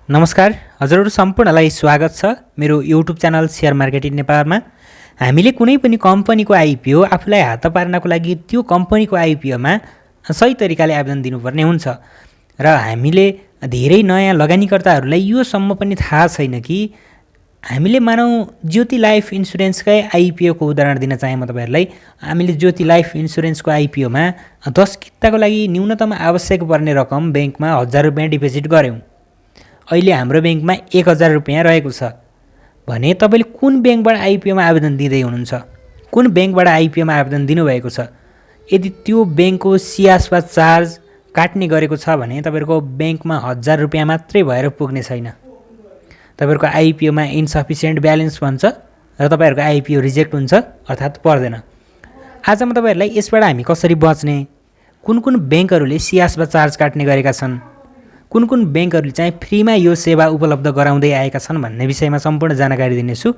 नमस्कार हजुरहरु सम्पूर्णलाई स्वागत छ मेरो युट्युब च्यानल शेयर मार्केटिङ नेपालमा। हामीले कुनै पनि कम्पनीको आइपिओ आफूलाई हात पार्नको लागि त्यो कम्पनीको आइपिओमा सही तरिकाले आवेदन दिनुपर्ने हुन्छ र हामीले धेरै नयाँ लगानीकर्ताहरूलाई यो सम्म पनि थाहा छैन कि हामीले मानौ ज्योति लाइफ इन्स्योरेन्सकै आइपिओ को उदाहरण दिन चाहे म तपाईहरुलाई। हामीले ज्योति लाइफ इन्स्योरेन्सको आइपिओमा 10 किताको लागि न्यूनतम आवश्यक पर्ने रकम बैंकमा 1000 रुपैयाँ डिपोजिट गर्यौं। अहिले हाम्रो बैंकमा 1000 रुपैयाँ रहेको छ भने तपाईले कुन बैंकबाट आइपिओमा आवेदन दिँदै हुनुहुन्छ, कुन बैंकबाट आइपिओमा आवेदन दिनुभएको छ, यदि त्यो बैंकको सियासपा चार्ज काट्ने गरेको छ भने तपाईहरुको बैंकमा 1000 रुपैयाँ मात्रै भएर पुग्ने छैन। तपाईहरुको आइपिओमा इन्सफिसिएन्ट ब्यालेन्स भन्छ र तपाईहरुको आइपिओ रिजेक्ट हुन्छ अर्थात पर्दैन। आज म तपाईहरुलाई यसबाट हामी कसरी बच्ने, कुन कुन बैंकहरुले सियासपा चार्ज काट्ने गरेका छन्, कुन कुन बैंकहरुले चाहिँ फ्रीमा यो सेवा उपलब्ध गराउँदै आएका छन् भन्ने विषयमा सम्पूर्ण जानकारी दिनेछु।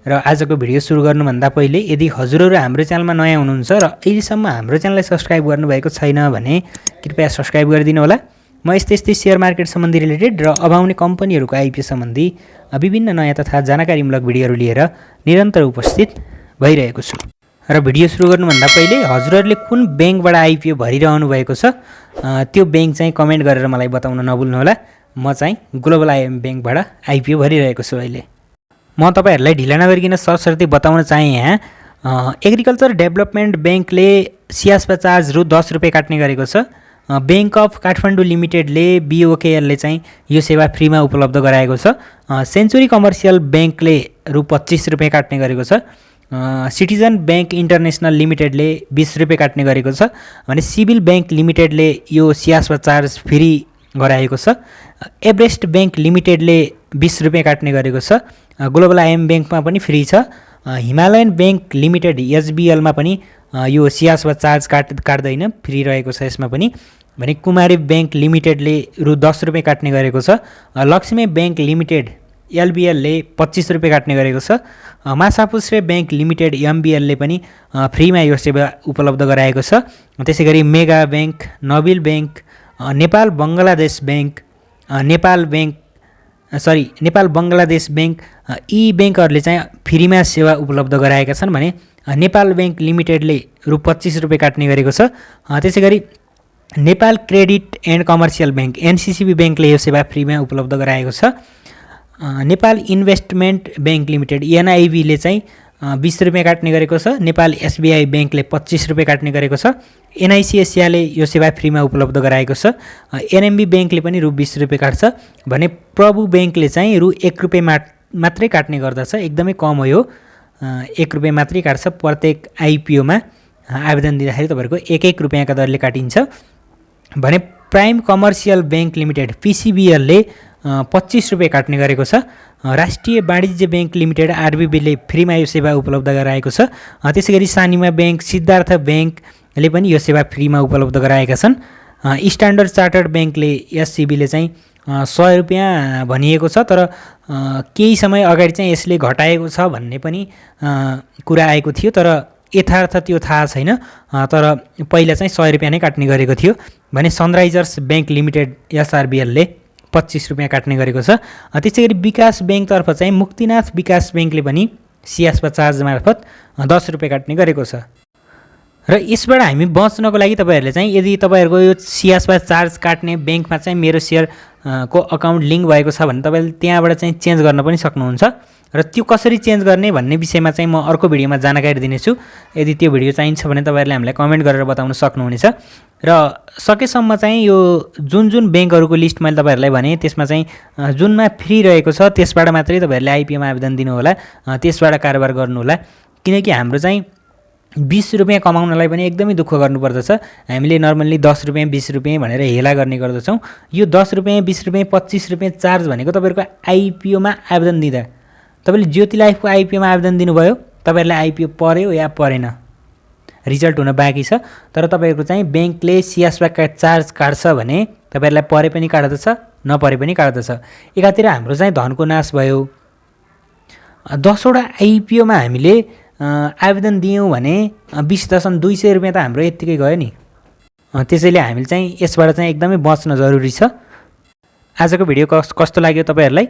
र आजको भिडियो सुरु गर्नुभन्दा पहिले यदि हजुरहरु हाम्रो च्यानलमा नयाँ हुनुहुन्छ र अहिलेसम्म हाम्रो च्यानललाई सब्स्क्राइब गर्नुभएको छैन भने कृपया सब्स्क्राइब गरिदिनु होला। म यस्तै शेयर मार्केट सम्बन्धी रिलेटेड र अब आउने कम्पनीहरुको आइपिओ सम्बन्धी विभिन्न नयाँ तथा जानकारीमूलक भिडियोहरु लिएर निरन्तर उपस्थित भइरहेको छु। र भिडियो सुरु गर्नुभन्दा पहिले हजुरहरुले कुन बैंकबाट आइपिओ भरिरहनु भएको छ त्यो बैंक चाहिँ कमेन्ट गरेर मलाई बताउन नभुल्नु होला। म चाहिँ ग्लोबल आइएम बैंकबाट आइपिओ भरिरहेको छु। अहिले म तपाईहरुलाई ढिला नगरिकन सरसर्ती बताउन चाहे यहाँ एग्रिकल्चर डेभलपमेन्ट बैंकले सियासपा चार्ज रु 10 रुपैयाँ काट्ने गरेको छ। बैंक अफ काठमाडौँ लिमिटेडले बीओकेएलले चाहिँ यो सेवा फ्रीमा उपलब्ध गराएको छ। सेन्चुरी कमर्सियल बैंकले रु 25 रुपैयाँ काट्ने गरेको छ। सिटिजन बैंक इन्टरनेशनल लिमिटेडले 20 रुपैयाँ काट्ने गरेको छ भने सिभिल बैंक लिमिटेडले यो सियासपा चार्ज फ्री गराएको छ। एभरेस्ट बैंक लिमिटेडले 20 रुपैयाँ काट्ने गरेको छ। ग्लोबल आइएम बैंकमा पनि फ्री छ। हिमालयन बैंक लिमिटेड एचबिएलमा पनि यो सियासपा चार्ज काट्दैन, फ्री रहेको छ यसमा पनि। भने कुमारी बैंक लिमिटेडले रु 10 रुपैयाँ काट्ने गरेको छ। लक्ष्मी बैंक लिमिटेड एलबिएलले 25 रुपैयाँ काट्ने गरेको छ। माछापुच्छ्रे बैंक लिमिटेड एमबिएलले पनि फ्रीमा यो सेवा उपलब्ध गराएको छ। त्यसैगरी mega bank, Nabil bank, Nepal Bangladesh bank, Nepal Bangladesh bank यी बैंकहरुले चाहिँ फ्रीमा सेवा उपलब्ध गराएका छन् भने नेपाल बैंक लिमिटेडले रु 25 रुपैयाँ काट्ने गरेको छ। त्यसैगरी Nepal credit and commercial bank NCCB बैंकले यो सेवा फ्रीमा उपलब्ध गराएको छ। नेपाल इन्भेस्टमेन्ट बैंक लिमिटेड एनआईबीले चाहिँ 20 रुपैयाँ काट्ने गरेको छ। नेपाल एसबीआई बैंकले 25 रुपैयाँ काट्ने गरेको छ। एनआईसी एसियाले यो सेवा फ्रीमा उपलब्ध गराएको छ। एनएमबी बैंकले पनि रु 20 रुपैयाँ काट्छ भने प्रभु बैंकले चाहिँ रु 1 रुपैयाँ मात्रै काट्ने गर्दछ। एकदमै कम हो यो, 1 रुपैयाँ मात्रै काट्छ। प्रत्येक आइपिओमा आवेदन दिँदाखेरि तपाईहरुको 1 रुपैयाँका दरले काटिन्छ भने प्राइम कमर्सियल बैंक लिमिटेड पीसीबीएलले 25 रुपैयाँ काट्ने गरेको छ। राष्ट्रिय वाणिज्य बैंक लिमिटेड आरबीबीले फ्रीमा यो सेवा उपलब्ध गराएको छ। त्यसैगरी सानिमा बैंक, सिद्धार्थ बैंकले पनि यो सेवा फ्रीमा उपलब्ध गराएका छन्। स्ट्यान्डर्ड चार्टर्ड बैंकले एससीबीले चाहिँ 100 रुपैयाँ भनिएको छ तर केही समय अगाडि चाहिँ यसले घटाएको छ भन्ने पनि कुरा आएको थियो तर यथार्थ त्यो थाहा छैन। तर पहिला चाहिँ 100 रुपैयाँ नै काट्ने गरेको थियो भने सनराइजर्स बैंक लिमिटेड एसआरबीएलले 25 रुपैयाँ काट्ने गरेको छ। त्यसैगरी विकास बैंकतर्फ चाहिँ मुक्तिनाथ विकास बैंकले पनि सियासपा चार्ज मार्फत 10 रुपैयाँ काट्ने गरेको छ। र यसबाट हामी बच्नको लागि तपाईहरुले चाहिँ यदि तपाईहरुको यो सियासपा चार्ज काट्ने बैंकमा चाहिँ मेरो शेयर को अकाउन्ट लिंक भएको छ भने तपाईले त्यहाँबाट चाहिँ चेन्ज गर्न पनि सक्नुहुन्छ र त्यो कसरी चेन्ज गर्ने भन्ने विषयमा चाहिँ म अर्को भिडियोमा जानकारी दिनेछु। यदि त्यो भिडियो चाहिन्छ भने तपाईहरुले हामीलाई कमेन्ट गरेर बताउन सक्नुहुनेछ। र सकेसम्म चाहिँ यो जुन बैंकहरुको लिस्ट मैले तपाईहरुलाई भने त्यसमा चाहिँ जुनमा फ्री रहेको छ त्यसबाट मात्रै तपाईहरुले आइपिओमा आवेदन दिनु होला, त्यसबाट कारोबार गर्नु होला। किनकि हाम्रो चाहिँ 20 रुपैयाँ कमाउनलाई पनि एकदमै दुःख गर्नुपर्दछ। हामीले नर्मल्ली 10 रुपैयाँ 20 रुपैयाँ भनेर हेला गर्ने गर्दछौँ। यो 10 रुपैयाँ 20 रुपैयाँ 25 रुपैयाँ चार्ज भनेको तपाईहरुको आइपिओमा आवेदन दिँदा तपाईले ज्योति लाइफको आइपिओमा आवेदन दिनुभयो, तपाईहरुलाई आइपिओ पर्यो या परेन रिजल्ट हुन बाँकी छ तर तपाईहरुको चाहिँ बैंकले सियासपा चार्ज काट्छ भने तपाईहरुलाई परे पनि काट्दछ, नपरे पनि काट्दछ। एकातिर हाम्रो चाहिँ धनको नाश भयो। 10 वटा आइपिओमा हामीले आवेदन दियौं भने 20,200 रुपैयाँ त हाम्रो यतिकै गयो नि। त्यसैले हामीले चाहिँ यसबाट चाहिँ एकदमै बच्न जरुरी छ। आजको भिडियो कस्तो लाग्यो तपाईँहरूलाई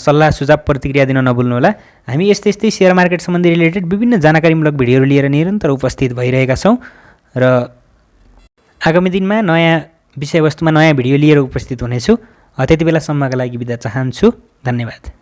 सल्लाह सुझाव प्रतिक्रिया दिन नभुल्नुहोला। हामी यस्तै यस्तै सेयर मार्केट सम्बन्धी रिलेटेड विभिन्न जानकारीमूलक भिडियोहरू लिएर निरन्तर उपस्थित भइरहेका छौँ र आगामी दिनमा नयाँ विषयवस्तुमा नयाँ भिडियो लिएर उपस्थित हुनेछु। त्यति बेलासम्मका लागि बिदा चाहन्छु। धन्यवाद।